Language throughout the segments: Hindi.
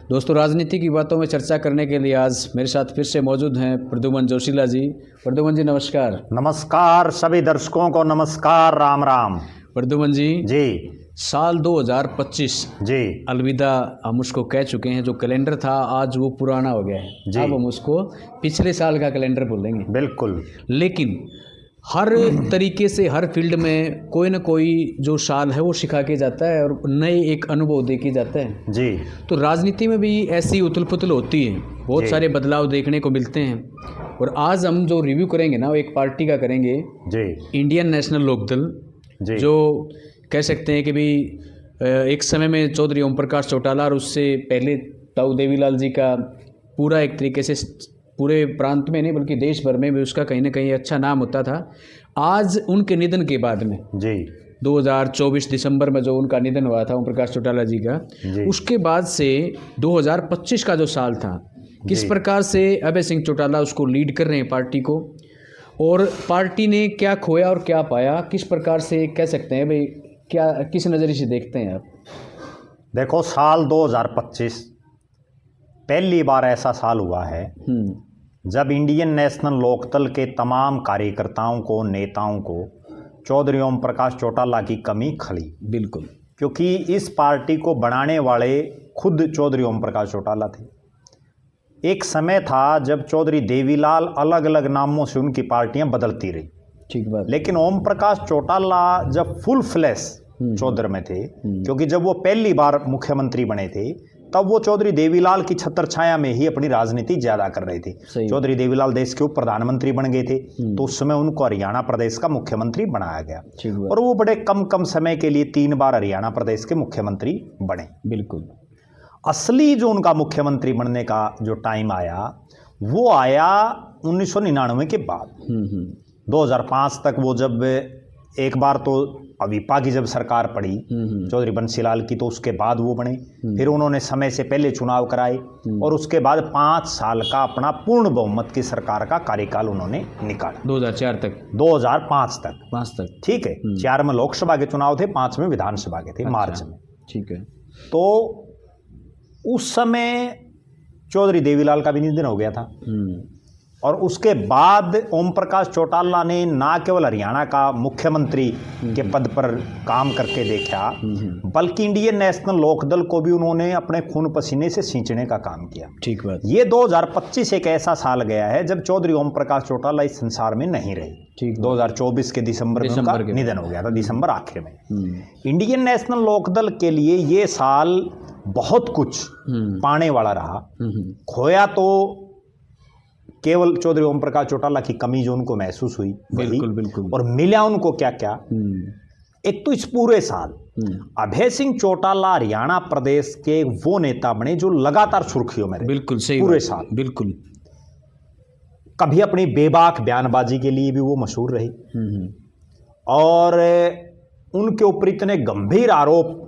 दोस्तों, राजनीति की बातों में चर्चा करने के लिए आज मेरे साथ फिर से मौजूद हैं प्रद्युमन जोशीला जी। प्रद्युमन जी नमस्कार। नमस्कार सभी दर्शकों को, नमस्कार, राम राम। प्रद्युमन जी जी साल 2025 जी अलविदा हम उसको कह चुके हैं। जो कैलेंडर था आज वो पुराना हो गया है जी। अब हम उसको पिछले साल का कैलेंडर बोलेंगे। बिल्कुल। लेकिन हर तरीके से हर फील्ड में कोई ना कोई जो साल है वो सिखा के जाता है और नए एक अनुभव दे के जाता है जी। तो राजनीति में भी ऐसी उथल पुथल होती है, बहुत जी। सारे बदलाव देखने को मिलते हैं। और आज हम जो रिव्यू करेंगे ना वो एक पार्टी का करेंगे, जी इंडियन नेशनल लोकदल, जी। जो कह सकते हैं कि भी एक समय में चौधरी ओम प्रकाश चौटाला और उससे पहले ताऊ देवीलाल जी का पूरा एक तरीके से पूरे प्रांत में नहीं बल्कि देश भर में भी उसका कहीं ना कहीं अच्छा नाम होता था। आज उनके निधन के बाद में जी 2024 दिसंबर में जो उनका निधन हुआ था ओम प्रकाश चौटाला जी का, उसके बाद से 2025 का जो साल था, किस प्रकार से अभय सिंह चौटाला उसको लीड कर रहे हैं पार्टी को, और पार्टी ने क्या खोया और क्या पाया, किस प्रकार से कह सकते हैं भाई, क्या किस नज़रिए से देखते हैं आप? देखो, साल 2025 पहली बार ऐसा साल हुआ है जब इंडियन नेशनल लोकदल के तमाम कार्यकर्ताओं को, नेताओं को चौधरी ओम प्रकाश चौटाला की कमी खली। बिल्कुल। क्योंकि इस पार्टी को बनाने वाले खुद चौधरी ओम प्रकाश चौटाला थे। एक समय था जब चौधरी देवीलाल अलग अलग नामों से उनकी पार्टियां बदलती रही, ठीक बात। लेकिन ओम प्रकाश चौटाला जब फुल फ्लैश चौधर में थे, क्योंकि जब वो पहली बार मुख्यमंत्री बने थे तब वो चौधरी देवीलाल की छत्र छाया में ही अपनी राजनीति ज्यादा कर रहे थे। चौधरी देवीलाल देश के उप प्रधानमंत्री बन गए थे तो उस समय उनको हरियाणा प्रदेश का मुख्यमंत्री बनाया गया और वो बड़े कम समय के लिए 3 बार हरियाणा प्रदेश के मुख्यमंत्री बने। बिल्कुल। असली जो उनका मुख्यमंत्री बनने का जो टाइम आया वो आया 1999 के बाद। 2005 तक वो जब एक बार तो अविपा की जब सरकार पड़ी चौधरी बंसीलाल की, तो उसके बाद वो बने। फिर उन्होंने समय से पहले चुनाव कराए और उसके बाद 5 साल का अपना पूर्ण बहुमत की सरकार का कार्यकाल उन्होंने निकाला। 2004 तक 2005 तक 5 तक ठीक है। 4 में लोकसभा के चुनाव थे, 5 में विधानसभा के थे। मार्च में। ठीक है। तो उस समय चौधरी देवीलाल का भी निधन हो गया था और उसके बाद ओम प्रकाश चौटाला ने ना केवल हरियाणा का मुख्यमंत्री के पद पर काम करके देखा, बल्कि इंडियन नेशनल लोकदल को भी उन्होंने अपने खून पसीने से सींचने का काम किया। ठीक बात। ये 2025 एक ऐसा साल गया है जब चौधरी ओम प्रकाश चौटाला इस संसार में नहीं रहे। ठीक। 2024 के दिसंबर में उनका निधन हो गया था, दिसंबर आखिर में। इंडियन नेशनल लोकदल के लिए ये साल बहुत कुछ पाने वाला रहा। खोया तो केवल चौधरी ओम प्रकाश चौटाला की कमी जो उनको महसूस हुई, बिल्कुल बिल्कुल, और मिला उनको क्या क्या। एक तो इस पूरे साल अभय सिंह चौटाला हरियाणा प्रदेश के वो नेता बने जो लगातार सुर्खियों में रहे। बिल्कुल सही। पूरे साल बिल्कुल। कभी अपनी बेबाक बयानबाजी के लिए भी वो मशहूर रहे और उनके ऊपर इतने गंभीर आरोप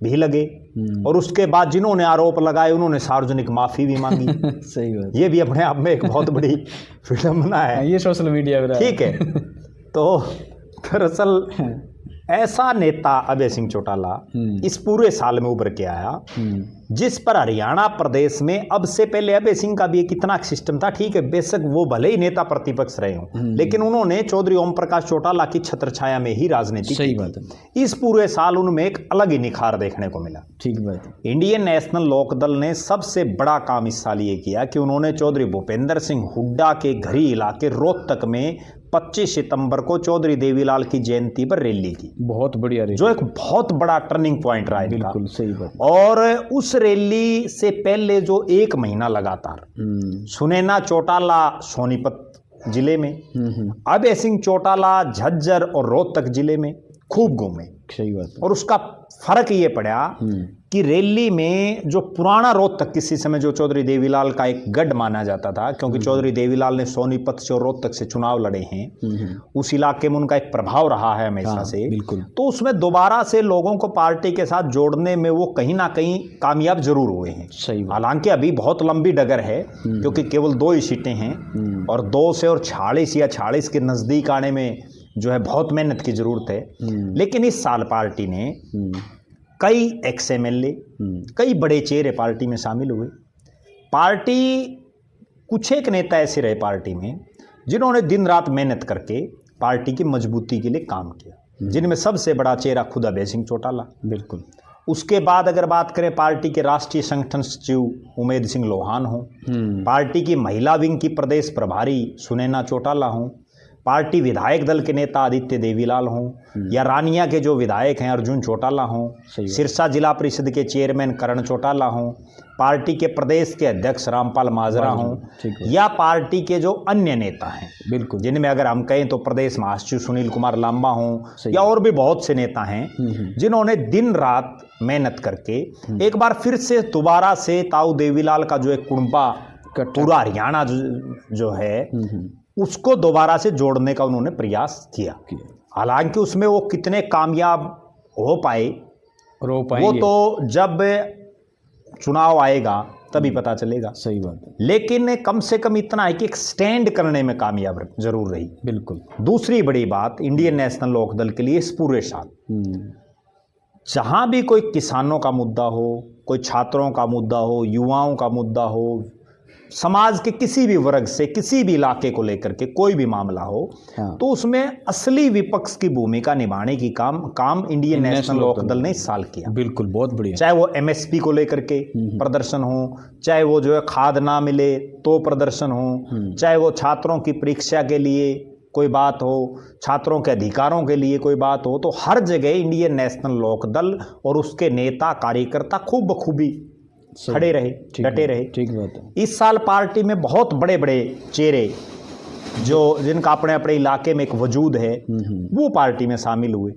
भी लगे और उसके बाद जिन्होंने आरोप लगाए उन्होंने सार्वजनिक माफी भी मांगी। सही बात। ये भी अपने आप में एक बहुत बड़ी विडंबना है। ये सोशल मीडिया पे ठीक है। तो दरअसल ऐसा नेता अभय सिंह चौटाला इस पूरे साल में उभर के आया जिस पर हरियाणा प्रदेश में अब से पहले अभय सिंह का भी एक इतना सिस्टम था। ठीक है, बेशक वो भले ही नेता प्रतिपक्ष रहे हों, लेकिन उन्होंने चौधरी ओम प्रकाश चौटाला की छत्र छाया में ही राजनीति सही की। बात है। इस पूरे साल उनमें एक अलग ही निखार देखने को मिला। ठीक बात है। इंडियन नेशनल लोकदल ने सबसे बड़ा काम इस साल ये किया कि उन्होंने चौधरी भूपेंद्र सिंह हुड्डा के घरी इलाके रोहतक में 25 सितंबर को चौधरी देवीलाल की जयंती पर रैली की। बहुत बढ़िया रैली, जो एक बहुत बड़ा टर्निंग पॉइंट रहा। बिल्कुल सही बात। और उस रैली से पहले जो 1 महीना लगातार सुनैना चौटाला सोनीपत जिले में, अभय सिंह चौटाला झज्जर और रोहतक जिले में खूब घूमे। सही बात। और उसका फर्क ये पड़ा कि रैली में जो पुराना रोहतक किसी समय जो चौधरी देवीलाल का एक गढ़ माना जाता था, क्योंकि चौधरी देवीलाल ने सोनीपत से और रोहतक से चुनाव लड़े हैं, उस इलाके में उनका एक प्रभाव रहा है हमेशा से। तो उसमें दोबारा से लोगों को पार्टी के साथ जोड़ने में वो कहीं ना कहीं कामयाब जरूर हुए हैं। हालांकि अभी बहुत लंबी डगर है क्योंकि केवल 2 ही सीटें हैं और 2 से और 46 या 46 के नजदीक आने में जो है बहुत मेहनत की जरूरत है। लेकिन इस साल पार्टी ने कई एक्स एमएलए, कई बड़े चेहरे पार्टी में शामिल हुए। पार्टी, कुछ एक नेता ऐसे रहे पार्टी में जिन्होंने दिन रात मेहनत करके पार्टी की मजबूती के लिए काम किया, जिनमें सबसे बड़ा चेहरा खुद अभय सिंह चौटाला। बिल्कुल। उसके बाद अगर बात करें पार्टी के राष्ट्रीय संगठन सचिव उमेद सिंह लोहान हों, पार्टी की महिला विंग की प्रदेश प्रभारी सुनैना चौटाला हों, पार्टी विधायक दल के नेता आदित्य देवीलाल हों, या रानिया के जो विधायक हैं अर्जुन चौटाला हों, सिरसा जिला परिषद के चेयरमैन करण चौटाला हों, पार्टी के प्रदेश के अध्यक्ष रामपाल माजरा हों, या पार्टी के जो अन्य नेता हैं, बिल्कुल, जिनमें अगर हम कहें तो प्रदेश महासचिव सुनील कुमार लांबा हों, या और भी बहुत से नेता हैं जिन्होंने दिन रात मेहनत करके एक बार फिर से दोबारा से ताऊ देवीलाल का जो एक कुंबा पूरा हरियाणा जो है उसको दोबारा से जोड़ने का उन्होंने प्रयास किया। हालांकि उसमें वो कितने कामयाब हो पाए वो तो जब चुनाव आएगा तभी पता चलेगा। सही बात है। लेकिन कम से कम इतना है कि एक स्टैंड करने में कामयाब जरूर रही। बिल्कुल। दूसरी बड़ी बात, इंडियन नेशनल लोकदल के लिए इस पूरे साल जहां भी कोई किसानों का मुद्दा हो, कोई छात्रों का मुद्दा हो, युवाओं का मुद्दा हो, समाज के किसी भी वर्ग से किसी भी इलाके को लेकर के कोई भी मामला हो, तो उसमें असली विपक्ष की भूमिका निभाने की काम इंडियन नेशनल लोकदल ने इस साल किया। बिल्कुल, बहुत बढ़िया। चाहे वो एमएसपी को लेकर के प्रदर्शन हो, चाहे वो जो है खाद ना मिले तो प्रदर्शन हो, चाहे वो छात्रों की परीक्षा के लिए कोई बात हो, छात्रों के अधिकारों के लिए कोई बात हो, तो हर जगह इंडियन नेशनल लोकदल और उसके नेता कार्यकर्ता खूब बखूबी खड़े रहे, डटे रहे। ठीक बात है। इस साल पार्टी में बहुत बड़े बड़े चेहरे जो जिनका अपने अपने इलाके में एक वजूद है वो पार्टी में शामिल हुए,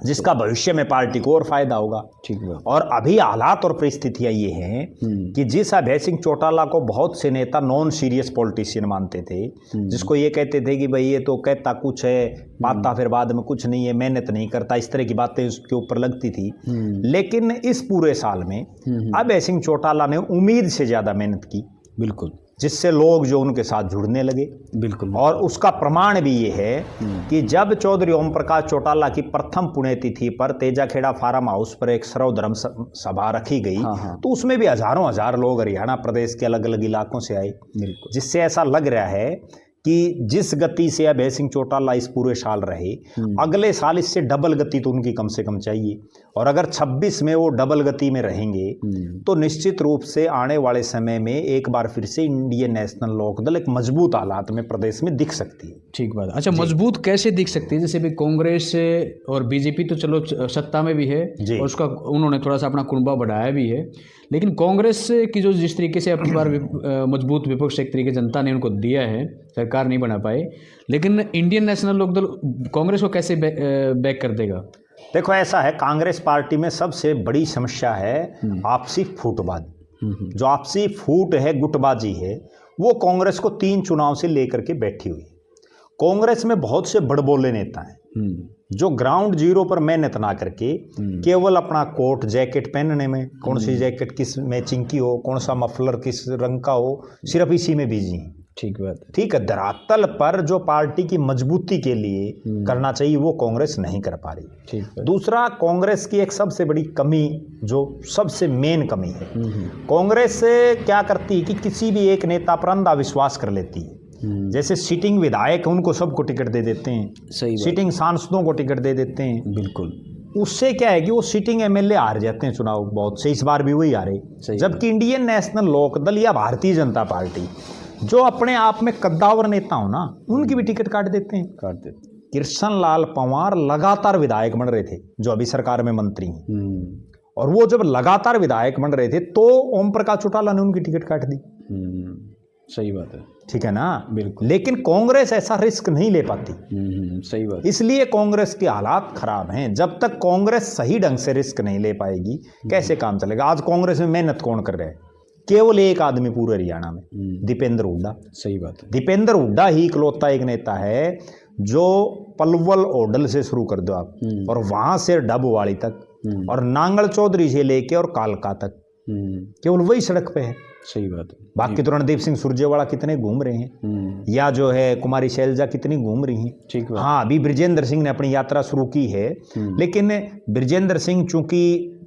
जिसका भविष्य में पार्टी को और फायदा होगा। ठीक बात। और अभी हालात और परिस्थितियां ये हैं कि जिस अभय सिंह चौटाला को बहुत से नेता नॉन सीरियस पॉलिटिशियन मानते थे, जिसको ये कहते थे कि भाई ये तो कहता कुछ है, पाता फिर बाद में कुछ नहीं है, मेहनत नहीं करता, इस तरह की बातें उसके ऊपर लगती थी। लेकिन इस पूरे साल में अभय सिंह चौटाला ने उम्मीद से ज्यादा मेहनत की। बिल्कुल। जिससे लोग जो उनके साथ जुड़ने लगे। बिल्कुल। और उसका प्रमाण भी ये है कि जब चौधरी ओम प्रकाश चौटाला की प्रथम पुण्यतिथि पर तेजाखेड़ा फार्म हाउस पर एक सर्वधर्म सभा रखी गई, तो उसमें भी हजारों हजार लोग हरियाणा प्रदेश के अलग अलग इलाकों से आए। जिससे ऐसा लग रहा है कि जिस गति से अभय सिंह चौटाला इस पूरे साल रहे, अगले साल इससे डबल गति तो उनकी कम से कम चाहिए। और अगर 26 में वो डबल गति में रहेंगे तो निश्चित रूप से आने वाले समय में एक बार फिर से इंडियन नेशनल लोकदल एक मजबूत हालात में प्रदेश में दिख सकती है। ठीक बात। अच्छा, मजबूत कैसे दिख सकती है? जैसे भी कांग्रेस और बीजेपी तो चलो सत्ता में भी है और उसका उन्होंने थोड़ा सा अपना कुनबा बढ़ाया भी है, लेकिन कांग्रेस की जो जिस तरीके से अपनी बार मजबूत विपक्ष एक तरीके जनता ने उनको दिया है, सरकार नहीं बना पाए, लेकिन इंडियन नेशनल लोकदल कांग्रेस को कैसे बैक कर देगा? देखो, ऐसा है, कांग्रेस पार्टी में सबसे बड़ी समस्या है आपसी फूटबाजी। जो आपसी फूट है, गुटबाजी है, वो कांग्रेस को 3 चुनाव से लेकर के बैठी हुई है। कांग्रेस में बहुत से बड़बोले नेता हैं जो ग्राउंड जीरो पर मेहनत ना करके केवल अपना कोट जैकेट पहनने में, कौन सी जैकेट किस मैचिंग की हो, कौन सा मफलर किस रंग का हो, सिर्फ इसी में बिजी हैं। ठीक बात है। ठीक है। धरातल पर जो पार्टी की मजबूती के लिए करना चाहिए वो कांग्रेस नहीं कर पा रही। ठीक है। दूसरा, कांग्रेस की एक सबसे बड़ी कमी, जो सबसे मेन कमी है, कांग्रेस क्या करती है कि किसी भी एक नेता पर अंधा विश्वास कर लेती है। जैसे सिटिंग विधायक उनको सबको टिकट दे देते हैं, सही सिटिंग सांसदों को टिकट दे देते हैं। बिल्कुल। उससे क्या है कि वो सिटिंग एमएलए हार जाते हैं चुनाव, बहुत से, इस बार भी वही हारे। जबकि इंडियन नेशनल लोकदल या भारतीय जनता पार्टी जो अपने आप में कद्दावर नेता हो ना, उनकी भी टिकट काट देते हैं। कृष्ण लाल पंवार लगातार विधायक बन रहे थे जो अभी सरकार में मंत्री हैं, और वो जब लगातार विधायक बन रहे थे तो ओम प्रकाश चौटाला ने उनकी टिकट काट दी। सही बात है। ठीक है ना? बिल्कुल। लेकिन कांग्रेस ऐसा रिस्क नहीं ले पाती। सही बात। इसलिए कांग्रेस के हालात खराब हैं। जब तक कांग्रेस सही ढंग से रिस्क नहीं ले पाएगी, कैसे काम चलेगा? आज कांग्रेस में मेहनत कौन कर रहा है? केवल एक आदमी पूरे हरियाणा में, दीपेंद्र हुड्डा। सही बात है। दीपेंद्र हुड्डा ही इकलौता एक नेता है जो पलवल ओडल से शुरू कर दो आप, और वहां से डबवाड़ी तक, और नांगल चौधरी से लेके और कालका तक, केवल वही सड़क पे है। सही बात है। बाकी तो रणदीप सिंह सुरजेवाला कितने घूम रहे हैं, या जो है कुमारी शैलजा कितनी घूम रही हैं। ठीक बात। हाँ, अभी ब्रिजेंद्र सिंह ने अपनी यात्रा शुरू की है, लेकिन ब्रिजेंद्र सिंह चूंकि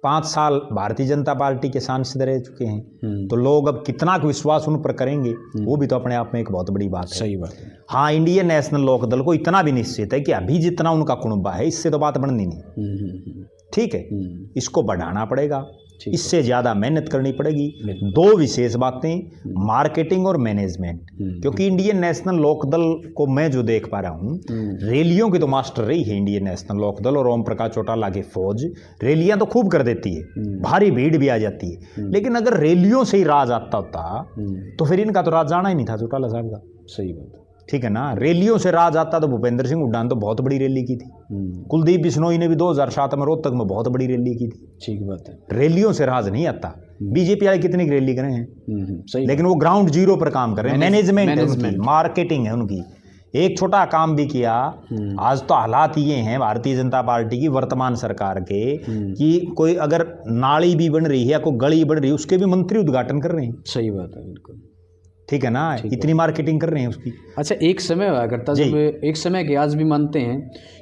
5 साल भारतीय जनता पार्टी के सांसद रह चुके हैं, तो लोग अब कितना विश्वास उन पर करेंगे, वो भी तो अपने आप में एक बहुत बड़ी बात है। सही बात है। हाँ, इंडियन नेशनल लोकदल को इतना भी निश्चित है कि अभी जितना उनका कुनबा है, इससे तो बात बननी नहीं। ठीक है, इसको बढ़ाना पड़ेगा, इससे ज्यादा मेहनत करनी पड़ेगी। 2 विशेष बातें, मार्केटिंग और मैनेजमेंट। क्योंकि इंडियन नेशनल लोकदल को मैं जो देख पा रहा हूँ, रैलियों की तो मास्टर रही है इंडियन नेशनल लोकदल और ओम प्रकाश चौटाला की फौज। रैलियां तो खूब कर देती है, भारी भीड़ भी आ जाती है, लेकिन अगर रैलियों से ही राज आता होता तो फिर इनका तो राज जाना ही नहीं था चौटाला साहब का। सही बात है। ठीक है ना, रैलियों से राज आता तो भूपेंद्र सिंह हुड्डा ने तो बहुत बड़ी रैली की थी, कुलदीप बिश्नोई ने भी 2007 में रोहतक में बहुत बड़ी रैली की थी। ठीक बात है। रैलियों से राज नहीं आता। बीजेपी वाले कितनी रैली करे हैं, सही, लेकिन वो ग्राउंड जीरो पर काम कर रहे हैं। मैनेजमेंट, मार्केटिंग है उनकी। एक छोटा काम भी किया। आज तो हालात ये हैं भारतीय जनता पार्टी की वर्तमान सरकार के कि कोई अगर नाली भी बन रही है या कोई गली बन रही है, उसके भी मंत्री उद्घाटन कर रहे हैं। सही बात है, बिल्कुल। ठीक है ना, इतनी मार्केटिंग कर रहे हैं उसकी। अच्छा, एक समय हुआ करता जब एक समय के आज भी मानते हैं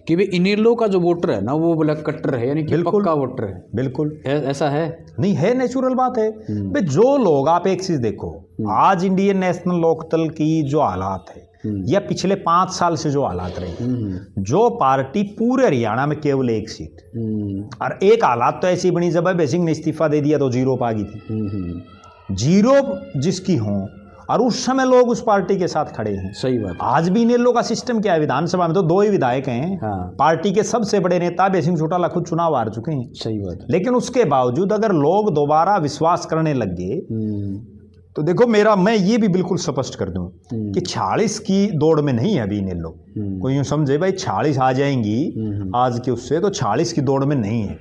कि भाई इनेलो का जो वोटर है ना, वो ब्लैक कट्टर है, यानी कि पक्का वोटर है। बिल्कुल ऐसा है नहीं है, नेचुरल बात है भाई। जो लोग, आप एक चीज देखो, आज इंडियन नेशनल लोकदल की जो हालात है या पिछले 5 साल से जो हालात रहे, जो पार्टी पूरे हरियाणा में केवल 1 सीट, और एक हालात तो ऐसी बनी जब अभय सिंह ने इस्तीफा दे दिया तो 0 पा गई थी। 0 जिसकी हो, और उस समय लोग उस पार्टी के साथ खड़े हैं। सही बात। आज भी इन लोगों का सिस्टम क्या है, विधानसभा में तो 2 ही विधायक हैं। हाँ। पार्टी के सबसे बड़े नेता अभय सिंह चौटाला खुद चुनाव हार चुके हैं। सही बात है। लेकिन उसके बावजूद अगर लोग दोबारा विश्वास करने लग गए, तो देखो मैं ये भी बिल्कुल स्पष्ट कर दूं कि 46 की दौड़ में नहीं है अभी इन लोग। कोई यूं समझे भाई 46 आ जाएंगी आज के उससे, तो 46 की दौड़ में नहीं है।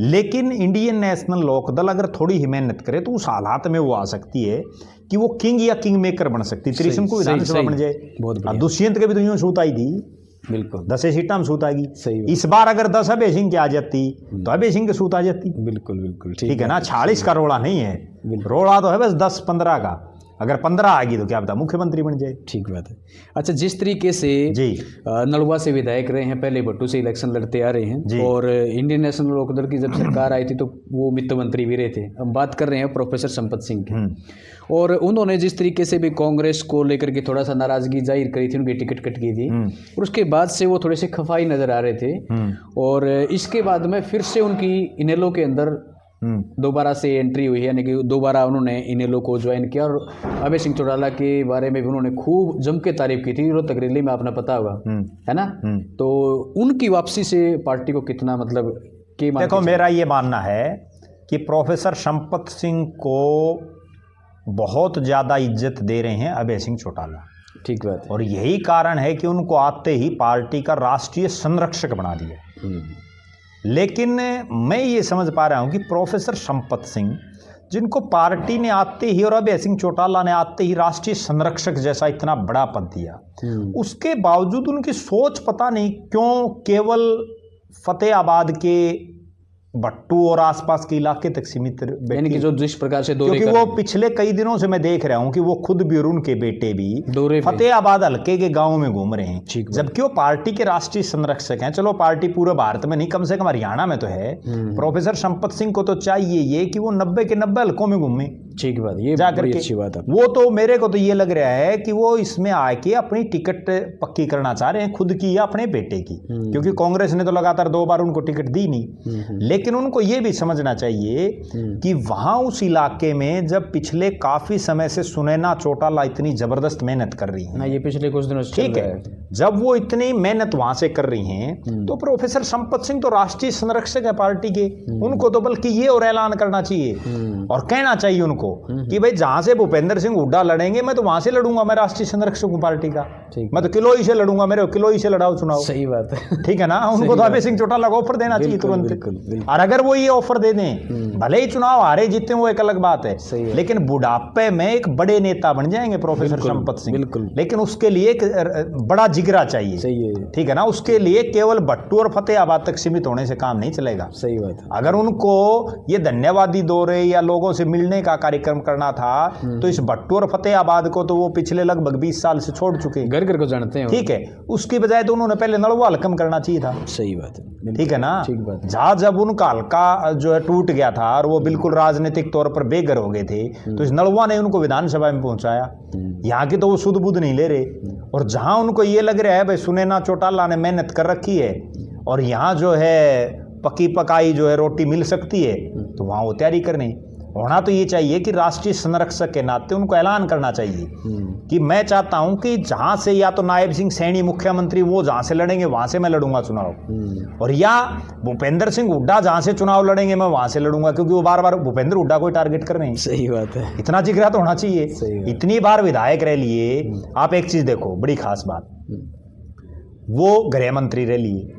लेकिन इंडियन नेशनल लोकदल अगर थोड़ी ही मेहनत करे तो उस हालात में वो आ सकती है कि वो किंग या किंग मेकर बन सकती है। त्रिशंकु को विधानसभा बन जाए। अब दुष्यंत के भी तो यूं छूट आई थी, बिल्कुल 10 सीटा में सूत आएगी। सही। इस बार अगर 10 अभय सिंह की आ जाती तो अभय सिंह की सूत आ जाती। बिल्कुल बिल्कुल ठीक है ना, 46 का रोड़ा नहीं है, रोड़ा तो है बस 10-15 का। अगर 15 आ गई तो क्या पता मुख्यमंत्री बन जाए। ठीक बात है। अच्छा, जिस तरीके से जी नलवा से विधायक रहे हैं, पहले भट्टू से इलेक्शन लड़ते आ रहे हैं, और इंडियन नेशनल लोकदल की जब सरकार आई थी तो वो वित्त मंत्री भी रहे थे। हम बात कर रहे हैं प्रोफेसर संपत सिंह की, और उन्होंने जिस तरीके से भी कांग्रेस को लेकर के थोड़ा सा नाराजगी जाहिर करी थी, उनकी टिकट कट गई थी, और उसके बाद से वो थोड़े से खफाई नजर आ रहे थे, और इसके बाद में फिर से उनकी इनेलो के अंदर दोबारा से एंट्री हुई है, यानी कि दोबारा उन्होंने इनेलो को ज्वाइन किया। और अभय सिंह चौटाला के बारे में भी उन्होंने खूब जम के तारीफ की थी रोहतक रैली में, आपने पता होगा, है ना। तो उनकी वापसी से पार्टी को कितना मतलब कि देखो, मेरा ये मानना है कि प्रोफेसर संपत सिंह को बहुत ज़्यादा इज्जत दे रहे हैं अभय सिंह चौटाला। ठीक बात है। और यही कारण है कि उनको आते ही पार्टी का राष्ट्रीय संरक्षक बना दिया। लेकिन मैं ये समझ पा रहा हूं कि प्रोफेसर संपत सिंह, जिनको पार्टी ने आते ही और अभय सिंह चौटाला ने आते ही राष्ट्रीय संरक्षक जैसा इतना बड़ा पद दिया, उसके बावजूद उनकी सोच पता नहीं क्यों केवल फतेहाबाद के भट्टू और आसपास के इलाके तक सीमित, यानी कि जो जिस प्रकार से दौरे क्योंकि वो पिछले कई दिनों से मैं देख रहा हूं कि वो खुद भी और उनके बेटे भी फतेहाबाद हल्के के गांव में घूम रहे हैं, जबकि वो पार्टी के राष्ट्रीय संरक्षक हैं। चलो पार्टी पूरे भारत में नहीं, कम से कम हरियाणा में तो है। प्रोफेसर संपत सिंह को तो चाहिए ये कि वो 90 के 90 हल्कों में घूमे। ठीक बात, ये जाकर के अच्छी बात है। वो तो मेरे को तो ये लग रहा है कि वो इसमें आके अपनी टिकट पक्की करना चाह रहे हैं, खुद की या अपने बेटे की, क्योंकि कांग्रेस ने तो लगातार 2 बार उनको टिकट दी नहीं। लेकिन उनको ये भी समझना चाहिए कि वहां उस इलाके में जब पिछले काफी समय से सुनैना चौटाला इतनी जबरदस्त मेहनत कर रही है, ये पिछले कुछ दिनों से ठीक है, जब वो इतनी मेहनत वहां से कर रही हैं, तो प्रोफेसर संपत सिंह तो राष्ट्रीय संरक्षक है पार्टी के, उनको तो बल्कि ये और ऐलान करना चाहिए और कहना चाहिए उनको कि भाई जहां से भूपेंद्र सिंह हुड्डा लड़ेंगे मैं तो वहां से लड़ूंगा, मैं राष्ट्रीय संरक्षक हूं पार्टी का। ठीक। मैं तो किलोई से लड़ूंगा, मेरे को किलोई से लड़ाओ चुनाव। सही बात है। ठीक है ना, उनको तो अभय सिंह चौटाला को ऑफर देना चाहिए तुरंत। बिल्कुल, बिल्कुल। और अगर वो ये ऑफर दे दें, भले ही चुनाव हारे जीते वो एक अलग बात है, सही है। लेकिन बुढ़ापे में एक बड़े नेता बन जाएंगे प्रोफेसर संपत सिंह। बिल्कुल। लेकिन उसके लिए एक बड़ा जिगरा चाहिए। सही है। ठीक है ना, उसके लिए केवल भट्टू और फतेहाबाद तक सीमित होने से काम नहीं चलेगा। सही बात है। अगर उनको ये धन्यवादी दौरे या लोगों से मिलने का कार्यक्रम करना था, तो इस भट्टू और फतेहाबाद को तो वो पिछले लगभग 20 साल से छोड़ चुके हैं, घर घर को जानते हैं। ठीक है। उसकी बजाय तो उन्होंने पहले नलवा हल्कम करना चाहिए था। सही बात है। ठीक है ना, ठीक बात है। जहाँ जब उनका हल्का जो है टूट गया था और वो बिल्कुल राजनीतिक तौर पर बेघर हो गए थे, तो इस नलवा ने उनको विधानसभा में पहुंचाया। यहाँ की तो वो सुध बुध नहीं ले रहे, और जहाँ उनको ये लग रहा है भाई सुनैना चौटाला ने मेहनत कर रखी है और यहाँ जो है पकी पकाई जो है रोटी मिल सकती है, तो वहाँ वो तैयारी करनी। होना तो ये चाहिए कि राष्ट्रीय संरक्षक के नाते उनको ऐलान करना चाहिए कि मैं चाहता हूं कि जहां से या तो नायब सिंह सैनी मुख्यमंत्री वो जहां से लड़ेंगे वहां से मैं लड़ूंगा चुनाव, और या भूपेंद्र सिंह हुड्डा जहां से चुनाव लड़ेंगे मैं वहां से लड़ूंगा, क्योंकि वो बार बार भूपेंद्र हुड्डा को टारगेट कर रहे हैं। सही बात है। इतना जिगरा तो होना चाहिए। इतनी बार विधायक रह लिए आप, एक चीज देखो बड़ी खास बात, वो गृह मंत्री रह लिए,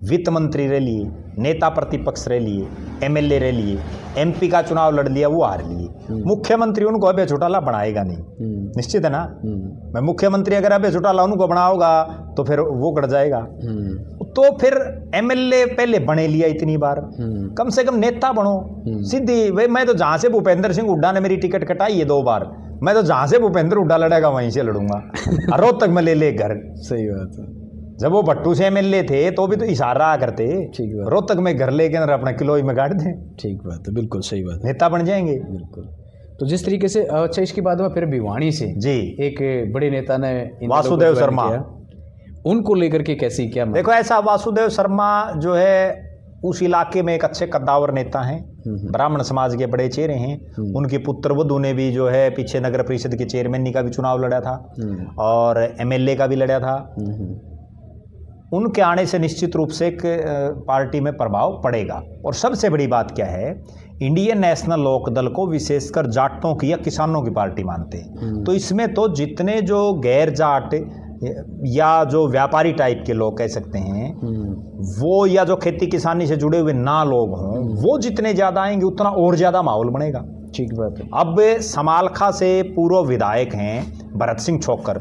वित्त मंत्री रह लिए, नेता प्रतिपक्ष रह लिए, एमएलए रह लिए, एमपी का चुनाव लड़ लिया वो हार लिए। मुख्यमंत्री उनको अभय चौटाला बनाएगा नहीं, निश्चित है ना। मैं मुख्यमंत्री अगर अभय चौटाला उनको बनाओगा तो फिर वो गड़ जाएगा। तो फिर एमएलए पहले बने लिया इतनी बार, कम से कम नेता बनो सीधी। भाई मैं तो जहां से भूपेंद्र सिंह हुड्डा ने मेरी टिकट कटाई है 2 बार, मैं तो जहां से भूपेंद्र हुड्डा लड़ेगा वहीं से लड़ूंगा, रोहतक में ले घर। सही बात है। जब वो भट्टू से एमएलए थे तो भी तो इशारा करते, ठीक बात। रोहतक में घर लेके अंदर अपना किलोई में गाड़ दें, ठीक बात है। बिल्कुल सही बात है। नेता बन जाएंगे। बिल्कुल। तो जिस तरीके से अच्छा, इसके बाद में फिर भिवानी से जी एक बड़े नेता ने वासुदेव शर्मा, उनको लेकर के कैसी क्या देखो ऐसा, वासुदेव शर्मा जो है उस इलाके में एक अच्छे कद्दावर नेता हैं, ब्राह्मण समाज के बड़े चेहरे हैं। उनकी पुत्र वधू ने भी जो है पीछे नगर परिषद के चेयरमैन का भी चुनाव लड़ा था और एमएलए का भी लड़ा था। उनके आने से निश्चित रूप से एक पार्टी में प्रभाव पड़ेगा। और सबसे बड़ी बात क्या है, इंडियन नेशनल लोकदल को विशेषकर जाटों की या किसानों की पार्टी मानते हैं। तो इसमें तो जितने जो गैर जाट या जो व्यापारी टाइप के लोग कह सकते हैं वो, या जो खेती किसानी से जुड़े हुए ना लोग हों, वो जितने ज़्यादा आएंगे उतना और ज़्यादा माहौल बनेगा। ठीक बात है। अब समालखा से पूर्व विधायक हैं भरत सिंह छोकर,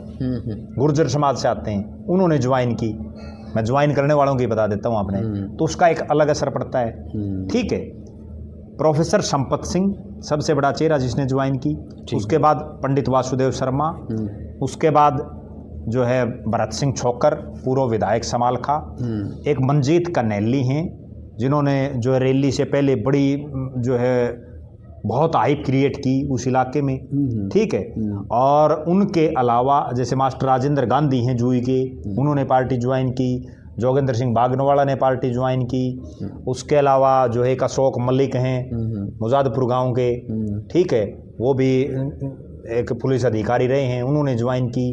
गुर्जर समाज से आते हैं, उन्होंने ज्वाइन की। मैं ज्वाइन करने वालों की बता देता हूँ आपने, तो उसका एक अलग असर पड़ता है। ठीक है। प्रोफेसर संपत सिंह सबसे बड़ा चेहरा जिसने ज्वाइन की, उसके बाद पंडित वासुदेव शर्मा, उसके बाद जो है भरत सिंह छोकर पूर्व विधायक समालखा, एक मंजीत कन्नैली हैं जिन्होंने जो है रैली से पहले बड़ी जो है बहुत हाइप क्रिएट की उस इलाके में। ठीक है। और उनके अलावा जैसे मास्टर राजेंद्र गांधी हैं जूही के, उन्होंने पार्टी ज्वाइन की। जोगेंद्र सिंह बागनवाला ने पार्टी ज्वाइन की। उसके अलावा जो है एक अशोक मलिक हैं मुजादपुर गांव के, ठीक है, वो भी एक पुलिस अधिकारी रहे हैं, उन्होंने ज्वाइन की।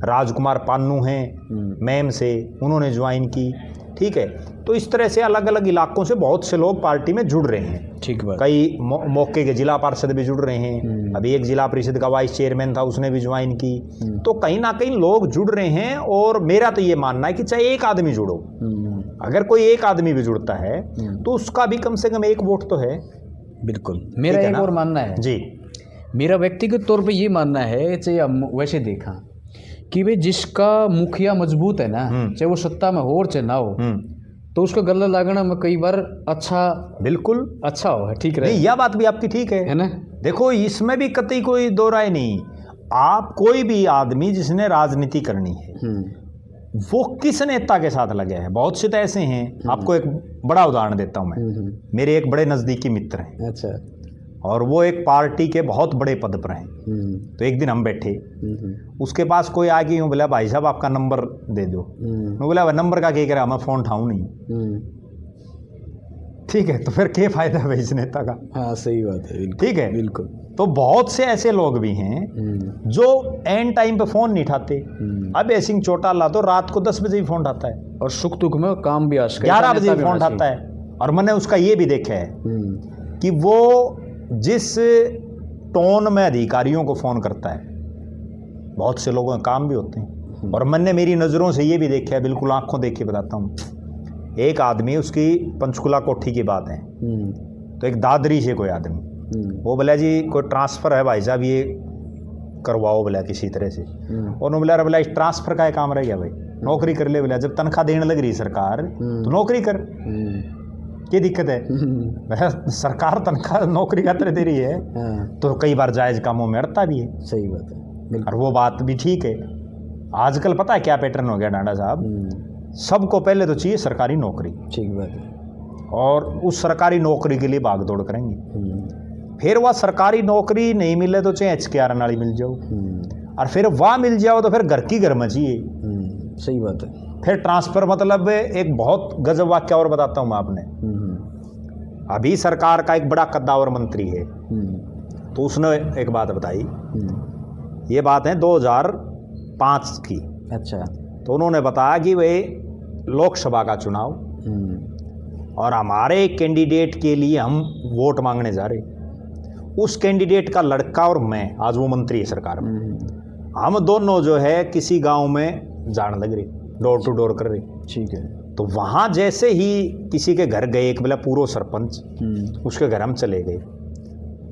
राजकुमार पान्नू हैं मैम से, उन्होंने ज्वाइन की। ठीक है। तो इस तरह से अलग अलग इलाकों से बहुत से लोग पार्टी में जुड़ रहे हैं। ठीक बात। कई मौके के जिला पार्षद भी जुड़ रहे हैं। अभी एक जिला परिषद का वाइस चेयरमैन था, उसने भी ज्वाइन की। तो कहीं ना कहीं लोग जुड़ रहे हैं। और मेरा तो ये मानना है कि चाहे एक आदमी जुड़ो, अगर कोई एक आदमी भी जुड़ता है तो उसका भी कम से कम एक वोट तो है। बिल्कुल। मेरा एक और मानना है जी, मेरा व्यक्तिगत तौर पे ये मानना है, चाहे हम वैसे देखा कि भाई जिसका मुखिया मजबूत है ना, चाहे वो सत्ता में हो और चाहे ना हो, तो उसका गला लागना में कई बार अच्छा, बिल्कुल अच्छा हो, ठीक रहे। यह बात भी आपकी ठीक है ना। देखो इसमें भी कतई कोई दो राय नहीं। आप कोई भी आदमी जिसने राजनीति करनी है वो किस नेता के साथ लगे है। बहुत से तो ऐसे हैं, आपको एक बड़ा उदाहरण देता हूं मैं। मेरे एक बड़े नज़दीकी मित्र हैं, अच्छा, और वो एक पार्टी के बहुत बड़े पद पर हैं। तो एक दिन हम बैठे, उसके पास कोई आ गई, बोला भाई साहब आपका नंबर दे दो। मैं बोला नंबर का क्या करा, मैं फ़ोन उठाऊँ नहीं। ठीक है, तो फिर क्या फायदा है इस नेता का। हाँ सही बात है। ठीक है, बिल्कुल। तो बहुत से ऐसे लोग भी हैं जो एंड टाइम पे फ़ोन नहीं उठाते। अभय सिंह चौटाला तो रात को 10 बजे ही फ़ोन उठाता है, और सुख दुख में काम भी 11 बजे फ़ोन उठाता है। और मैंने उसका ये भी देखा है कि वो जिस टोन में अधिकारियों को फ़ोन करता है, बहुत से लोगों के काम भी होते हैं, और मैंने मेरी नज़रों से ये भी देखा है, बिल्कुल आंखों देख के बताता हूँ। एक आदमी, उसकी पंचकुला कोठी की बात है, तो एक दादरी से कोई आदमी, वो बोला जी कोई ट्रांसफ़र है भाई साहब, ये करवाओ बोला किसी तरह से। और उन्होंने बोला इस ट्रांसफ़र का काम रह गया भाई, नौकरी कर ले। बोला जब तनख्वाह देने लग रही सरकार तो नौकरी कर, क्या दिक्कत है? सरकार तनख्वाह नौकरी का तरह दे रही है, तो कई बार जायज़ कामों में अड़ता भी है। सही बात है, और वो बात भी ठीक है। आजकल पता है क्या पैटर्न हो गया डांडा साहब, सबको पहले तो चाहिए सरकारी नौकरी, ठीक बात है, और उस सरकारी नौकरी के लिए भाग दौड़ करेंगे। फिर वह सरकारी नौकरी नहीं मिले तो चाहे HKR नाली मिल जाओ, और फिर वह मिल जाओ तो फिर घर की घर में चाहिए। सही बात है। फिर ट्रांसफ़र, मतलब एक बहुत गजब वाक्य और बताता हूँ मैं आपने। अभी सरकार का एक बड़ा कद्दावर मंत्री है, तो उसने एक बात बताई, ये बात है 2005 की। अच्छा। तो उन्होंने बताया कि वे लोकसभा का चुनाव और हमारे कैंडिडेट के लिए हम वोट मांगने जा रहे, उस कैंडिडेट का लड़का और मैं, आज वो मंत्री है सरकार में, हम दोनों जो है किसी गांव में जाने लग रहे, डोर टू डोर कर रहे। ठीक है। तो वहाँ जैसे ही किसी के घर गए, एक बोला पूर्व सरपंच, उसके घर हम चले गए।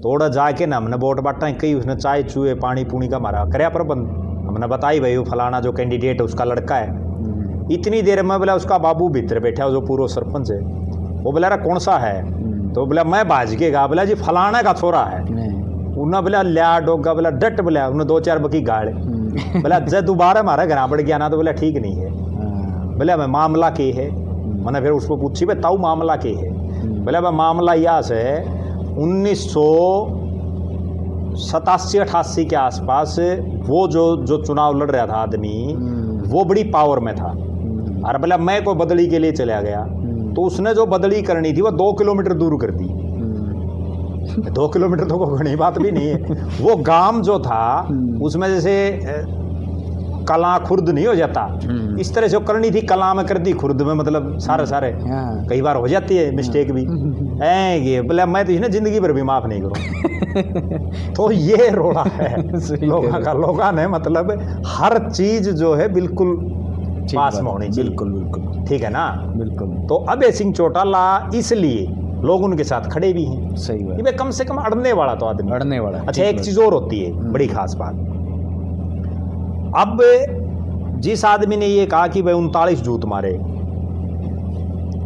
थोड़ा जाके ना हमने वोट बांटा, कहीं उसने चाय चूहे पानी पूनी का मारा कराया प्रबंध, हमने बताई भाई वो फलाना जो कैंडिडेट है उसका लड़का है। इतनी देर में बोला उसका बाबू भीतर बैठा है, जो पूर्व सरपंच है, वो बोला रहा कौन सा है? तो बोला मैं बाज के गा, बोला जी फलाना का छोरा है। उन्हें बोला लिया डोगा, बोला डट, बोला उन्हें 2-4 बकी गाड़, बोला जब दोबारा हमारा घर बढ़ गया ना, तो बोला ठीक नहीं है। बोला मैं मामला के है, मैंने फिर उसको पूछी भाई ताऊ मामला के है? बोला भाई मामला यहाँ से 1987-88 के आसपास वो जो चुनाव लड़ रहा था आदमी, वो बड़ी पावर में था, और बोला मैं कोई बदली के लिए चला गया, तो उसने जो बदली करनी थी वो 2 किलोमीटर दूर कर दी। 2 किलोमीटर तो कोई बड़ी बात भी नहीं है। वो गांव जो था उसमें जैसे कला खुर्द नहीं हो जाता, इस तरह से वो करनी थी, कला में कर दी खुर्द में, मतलब सारे कई बार हो जाती है मिस्टेक भी। ये बोला मैं तो इन्हें जिंदगी भर भी माफ नहीं करूँ। तो ये रोड़ा है लोगों का, लोगों ने मतलब हर चीज जो है बिल्कुल पास में होनी चाहिए। बिल्कुल ठीक है ना, बिल्कुल। तो अभय सिंह चौटाला इसलिए लोग उनके साथ खड़े भी हैं। सही बात। ये कम से कम अड़ने वाला तो आदमी, अड़ने वाला। अच्छा एक चीज और होती है बड़ी खास बात, अब जिस आदमी ने ये कहा कि भाई 39 जूत मारे,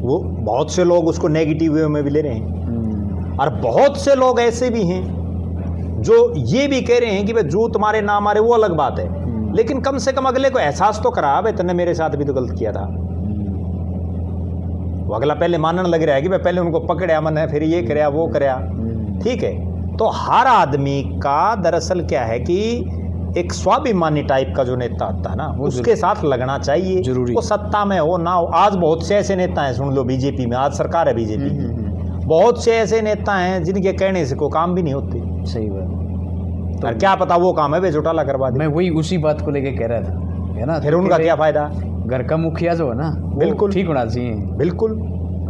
वो बहुत से लोग उसको नेगेटिव वे में भी ले रहे हैं, और बहुत से लोग ऐसे भी हैं जो ये भी कह रहे हैं कि भाई जूत मारे ना मारे वो अलग बात है, लेकिन कम से कम अगले को एहसास तो करा भाई तूने मेरे साथ भी तो गलत किया था। वो अगला पहले मानने लग रहा है कि भाई पहले उनको पकड़ा मैंने, फिर ये कराया वो कराया। ठीक है, तो हर आदमी का दरअसल क्या है कि एक स्वाभिमानी टाइप का जो नेता आता है ना, उसके साथ लगना चाहिए, जरूरी। वो सत्ता में हो ना हो। आज बहुत से ऐसे नेता हैं, सुन लो बीजेपी में, आज सरकार है बीजेपी की, बहुत से ऐसे नेता हैं जिनके कहने से कोई काम भी नहीं होते। सही बात। तो क्या पता वो काम है वे चौटाला करवा दे। मैं वही उसी बात को लेके कह रहा था, है ना, फिर उनका क्या फायदा? घर का मुखिया जो है ना, बिल्कुल ठीक होना चाहिए। बिल्कुल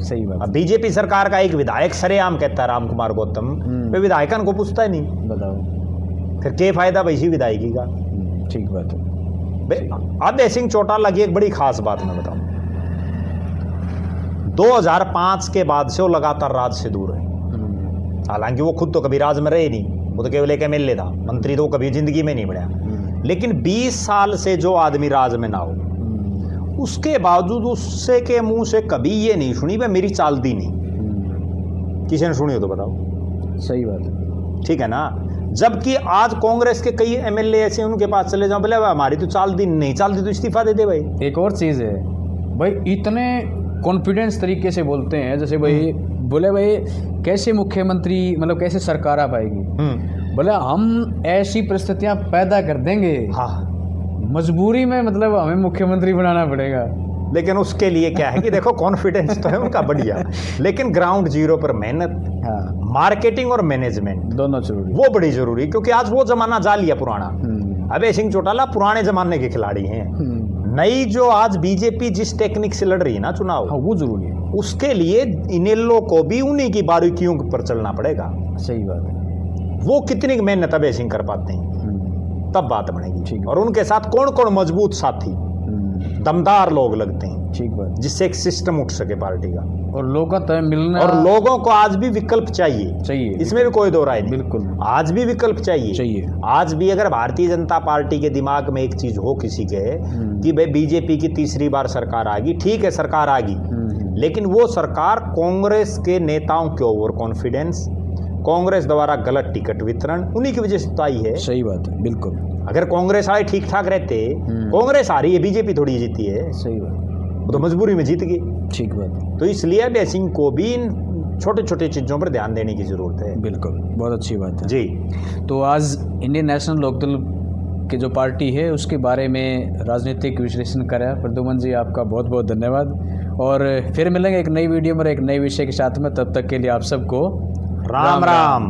सही बात। अब बीजेपी सरकार का एक विधायक सरेआम कहता है राम कुमार गौतम, वे विधायकन को पूछता ही नहीं। बताओ फिर क्या फायदा वैसी विधायकी का? ठीक बात है। अभय सिंह चौटाला की एक बड़ी खास बात मैं बताऊं, 2005 के बाद से वो लगातार राज से दूर है। हालांकि वो खुद तो कभी राज में रहे नहीं, वो तो केवल एक MLA था, मंत्री तो कभी जिंदगी में नहीं बढ़ा। लेकिन 20 साल से जो आदमी राज में ना हो, उसके बावजूद उससे के मुंह से कभी ये नहीं सुनी भाई मेरी चाल दी नहीं। किसी ने सुनी हो तो बताओ। सही बात है। ठीक है ना, जबकि आज कांग्रेस के कई MLA ऐसे उनके पास चले जाओ, बोले हमारी तो चाल दी नहीं, चाल दी तो इस्तीफा दे दे भाई। एक और चीज़ है भाई, इतने कॉन्फिडेंस तरीके से बोलते हैं जैसे भाई बोले भाई कैसे मुख्यमंत्री, मतलब कैसे सरकार आ पाएगी। बोले हम ऐसी परिस्थितियां पैदा कर देंगे, हाँ मजबूरी में, मतलब हमें मुख्यमंत्री बनाना पड़ेगा। लेकिन उसके लिए क्या है कि देखो कॉन्फिडेंस तो है उनका बढ़िया, लेकिन ग्राउंड जीरो पर मेहनत, मार्केटिंग और मैनेजमेंट दोनों जरूरी, वो बड़ी जरूरी। क्योंकि आज वो जमाना जा लिया पुराना। अभय सिंह चौटाला पुराने जमाने के खिलाड़ी हैं। नई जो आज बीजेपी जिस टेक्निक से लड़ रही है ना चुनाव, वो जरूरी है। उसके लिए इनेलो को भी उन्हीं की बारीकियों पर चलना पड़ेगा। सही बात है। वो कितनी मेहनत अभय सिंह कर पाते हैं, तब बात बनेगी। ठीक। और उनके साथ कौन कौन मजबूत साथी, दमदार लोग लगते हैं, ठीक बात। जिससे एक सिस्टम उठ सके पार्टी का। और लोगों का मिलना, और लोगों को आज भी विकल्प चाहिए, इसमें भी कोई दो राय नहीं। बिल्कुल आज भी विकल्प चाहिए। आज भी अगर भारतीय जनता पार्टी के दिमाग में एक चीज हो किसी के कि भाई बीजेपी की तीसरी बार सरकार आ गई, ठीक है सरकार आ गई, लेकिन वो सरकार कांग्रेस के नेताओं के ओवर कॉन्फिडेंस, कांग्रेस द्वारा गलत टिकट वितरण, उन्हीं की वजह से तो आई है। सही बात है, बिल्कुल। अगर कांग्रेस वाले ठीक ठाक रहते, कांग्रेस आ रही है, बीजेपी थोड़ी जीती है, सही बात, वो तो मजबूरी में जीत गई। ठीक बात। तो इसलिए अभय सिंह को भी इन छोटे छोटे चीज़ों पर ध्यान देने की ज़रूरत है। बिल्कुल, बहुत अच्छी बात है जी। तो आज इंडियन नेशनल लोकदल की जो पार्टी है उसके बारे में राजनीतिक विश्लेषण करा प्रद्युमन जी, आपका बहुत बहुत धन्यवाद। और फिर मिलेंगे एक नई वीडियो में एक नए विषय के साथ में, तब तक के लिए आप सबको राम राम।